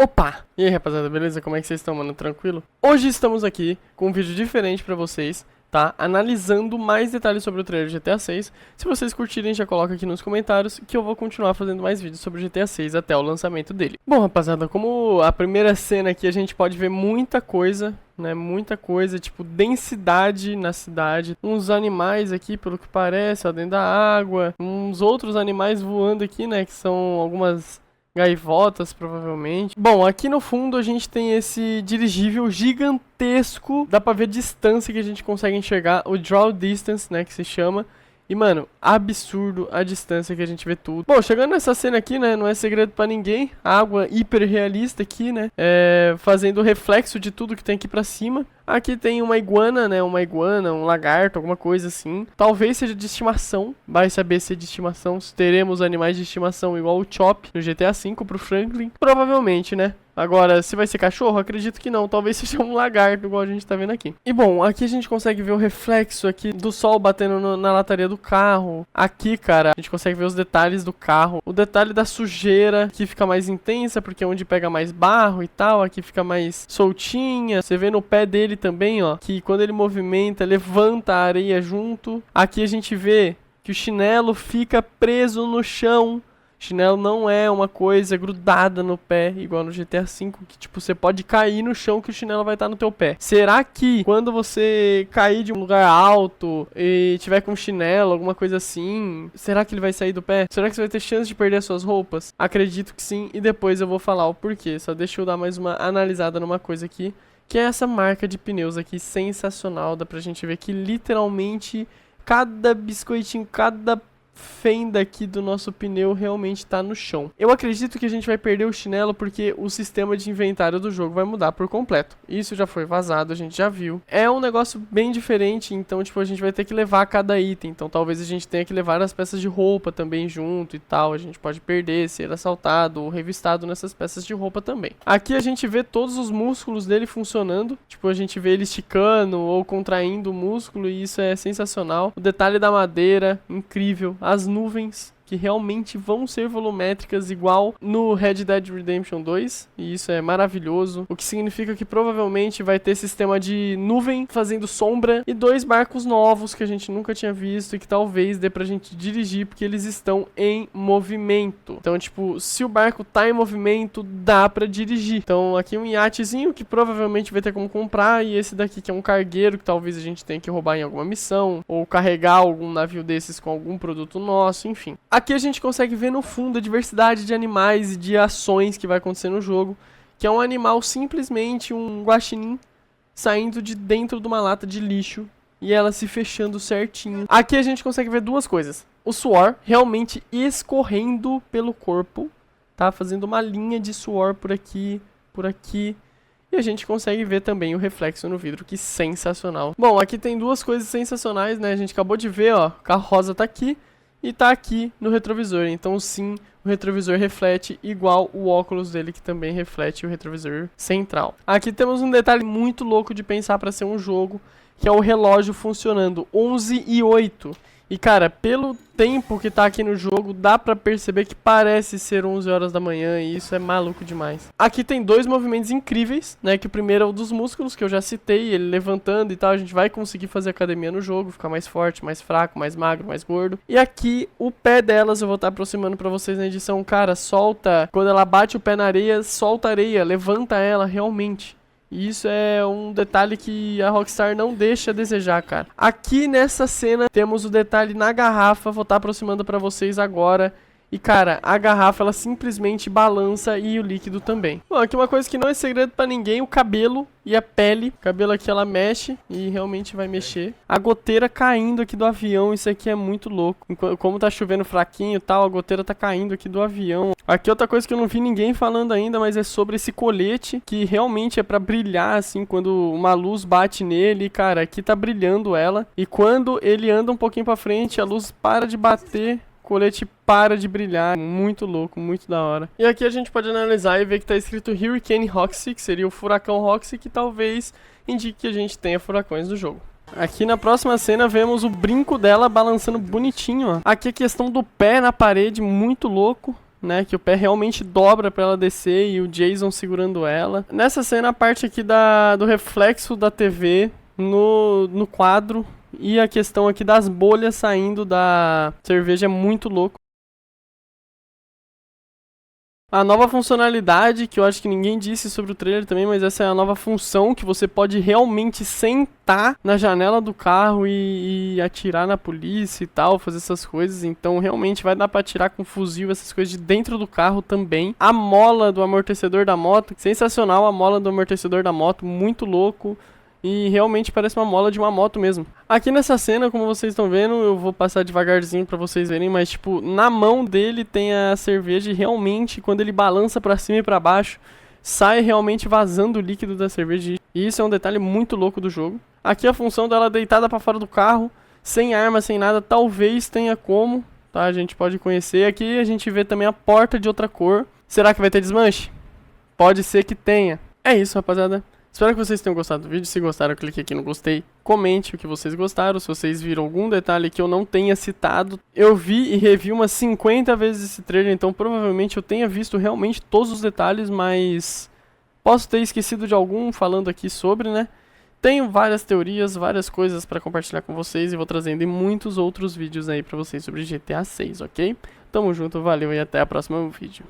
Opa! E aí, rapaziada, beleza? Como é que vocês estão, mano? Tranquilo? Hoje estamos aqui com um vídeo diferente pra vocês, tá? Analisando mais detalhes sobre o trailer de GTA 6. Se vocês curtirem, já coloca aqui nos comentários que eu vou continuar fazendo mais vídeos sobre o GTA 6 até o lançamento dele. Bom, rapaziada, como a primeira cena aqui a gente pode ver muita coisa, né? Muita coisa, tipo densidade na cidade. Uns animais aqui, pelo que parece, ó, dentro da água. Uns outros animais voando aqui, né? Que são algumas gaivotas, provavelmente. Bom, aqui no fundo a gente tem esse dirigível gigantesco. Dá pra ver a distância que a gente consegue enxergar. O draw distance, né, que se chama. E, mano, absurdo a distância que a gente vê tudo. Bom, chegando nessa cena aqui, né, não é segredo pra ninguém. Água hiper realista aqui, né, fazendo reflexo de tudo que tem aqui pra cima. Aqui tem uma iguana, né, um lagarto, alguma coisa assim. Talvez seja de estimação, vai saber se é de estimação. Se teremos animais de estimação igual o Chop no GTA V pro Franklin. Provavelmente, né. Agora, se vai ser cachorro, acredito que não. Talvez seja um lagarto, igual a gente tá vendo aqui. E bom, aqui a gente consegue ver o reflexo aqui do sol batendo na lataria do carro. Aqui, cara, a gente consegue ver os detalhes do carro. O detalhe da sujeira, que fica mais intensa, porque é onde pega mais barro e tal. Aqui fica mais soltinha. Você vê no pé dele também, ó, que quando ele movimenta, levanta a areia junto. Aqui a gente vê que o chinelo fica preso no chão. Chinelo não é uma coisa grudada no pé, igual no GTA V, que tipo, você pode cair no chão que o chinelo vai estar no teu pé. Será que quando você cair de um lugar alto e tiver com chinelo, alguma coisa assim, será que ele vai sair do pé? Será que você vai ter chance de perder as suas roupas? Acredito que sim, e depois eu vou falar o porquê. Só deixa eu dar mais uma analisada numa coisa aqui, que é essa marca de pneus aqui, sensacional. Dá pra gente ver que literalmente cada biscoitinho, cada fenda aqui do nosso pneu realmente tá no chão. Eu acredito que a gente vai perder o chinelo porque o sistema de inventário do jogo vai mudar por completo. Isso já foi vazado, a gente já viu. É um negócio bem diferente, então tipo, a gente vai ter que levar cada item. Então talvez a gente tenha que levar as peças de roupa também junto e tal. A gente pode perder, ser assaltado ou revistado nessas peças de roupa também. Aqui a gente vê todos os músculos dele funcionando. Tipo, a gente vê ele esticando ou contraindo o músculo e isso é sensacional. O detalhe da madeira, incrível. As nuvens, que realmente vão ser volumétricas igual no Red Dead Redemption 2, e isso é maravilhoso, o que significa que provavelmente vai ter sistema de nuvem fazendo sombra e 2 barcos novos que a gente nunca tinha visto e que talvez dê pra gente dirigir porque eles estão em movimento. Então, tipo, se o barco tá em movimento, dá pra dirigir. Então, aqui um iatezinho que provavelmente vai ter como comprar, e esse daqui que é um cargueiro que talvez a gente tenha que roubar em alguma missão, ou carregar algum navio desses com algum produto nosso, enfim. Aqui a gente consegue ver no fundo a diversidade de animais e de ações que vai acontecer no jogo, que é um animal simplesmente um guaxinim saindo de dentro de uma lata de lixo e ela se fechando certinho. Aqui a gente consegue ver duas coisas. O suor realmente escorrendo pelo corpo, tá? Fazendo uma linha de suor por aqui, por aqui. E a gente consegue ver também o reflexo no vidro, que sensacional. Bom, aqui tem duas coisas sensacionais, né? A gente acabou de ver, ó, o carro rosa tá aqui. E tá aqui no retrovisor, então sim, o retrovisor reflete igual o óculos dele, que também reflete o retrovisor central. Aqui temos um detalhe muito louco de pensar para ser um jogo, que é o relógio funcionando 11:08. E cara, pelo tempo que tá aqui no jogo, dá pra perceber que parece ser 11 horas da manhã e isso é maluco demais. Aqui tem 2 movimentos incríveis, né, que o primeiro é o dos músculos, que eu já citei, ele levantando e tal, a gente vai conseguir fazer academia no jogo, ficar mais forte, mais fraco, mais magro, mais gordo. E aqui, o pé delas, eu vou estar aproximando pra vocês na edição, cara, solta, quando ela bate o pé na areia, solta a areia, levanta ela realmente. E isso é um detalhe que a Rockstar não deixa a desejar, cara. Aqui nessa cena temos o detalhe na garrafa, vou estar aproximando pra vocês agora. E cara, a garrafa ela simplesmente balança e o líquido também. Bom, aqui uma coisa que não é segredo pra ninguém, o cabelo e a pele. O cabelo aqui ela mexe e realmente vai mexer. A goteira caindo aqui do avião, isso aqui é muito louco. Como tá chovendo fraquinho e tal, a goteira tá caindo aqui do avião. Aqui outra coisa que eu não vi ninguém falando ainda, mas é sobre esse colete, que realmente é pra brilhar assim, quando uma luz bate nele. Cara, aqui tá brilhando ela. E quando ele anda um pouquinho pra frente, a luz para de bater. O colete para de brilhar, muito louco, muito da hora. E aqui a gente pode analisar e ver que tá escrito Hurricane Roxy, que seria o furacão Roxy, que talvez indique que a gente tenha furacões no jogo. Aqui na próxima cena vemos o brinco dela balançando bonitinho, ó. Aqui a questão do pé na parede, muito louco. né, que o pé realmente dobra pra ela descer e o Jason segurando ela. Nessa cena, a parte aqui do reflexo da TV no quadro e a questão aqui das bolhas saindo da cerveja é muito louco. A nova funcionalidade, que eu acho que ninguém disse sobre o trailer também, mas essa é a nova função que você pode realmente sentar na janela do carro e atirar na polícia e tal, fazer essas coisas. Então realmente vai dar pra atirar com fuzil, essas coisas de dentro do carro também. A mola do amortecedor da moto, sensacional a mola do amortecedor da moto, muito louco. E realmente parece uma mola de uma moto mesmo. Aqui nessa cena, como vocês estão vendo, eu vou passar devagarzinho pra vocês verem, mas tipo, na mão dele tem a cerveja e realmente, quando ele balança pra cima e pra baixo, sai realmente vazando o líquido da cerveja. E isso é um detalhe muito louco do jogo. Aqui a função dela deitada pra fora do carro, sem arma, sem nada, talvez tenha como, tá? A gente pode conhecer. Aqui a gente vê também a porta de outra cor. Será que vai ter desmanche? Pode ser que tenha. É isso, rapaziada. Espero que vocês tenham gostado do vídeo. Se gostaram, clique aqui no gostei. Comente o que vocês gostaram. Se vocês viram algum detalhe que eu não tenha citado. Eu vi e revi umas 50 vezes esse trailer, então provavelmente eu tenha visto realmente todos os detalhes, mas posso ter esquecido de algum falando aqui sobre, né? Tenho várias teorias, várias coisas pra compartilhar com vocês e vou trazendo em muitos outros vídeos aí pra vocês sobre GTA 6, ok? Tamo junto, valeu e até o próximo vídeo.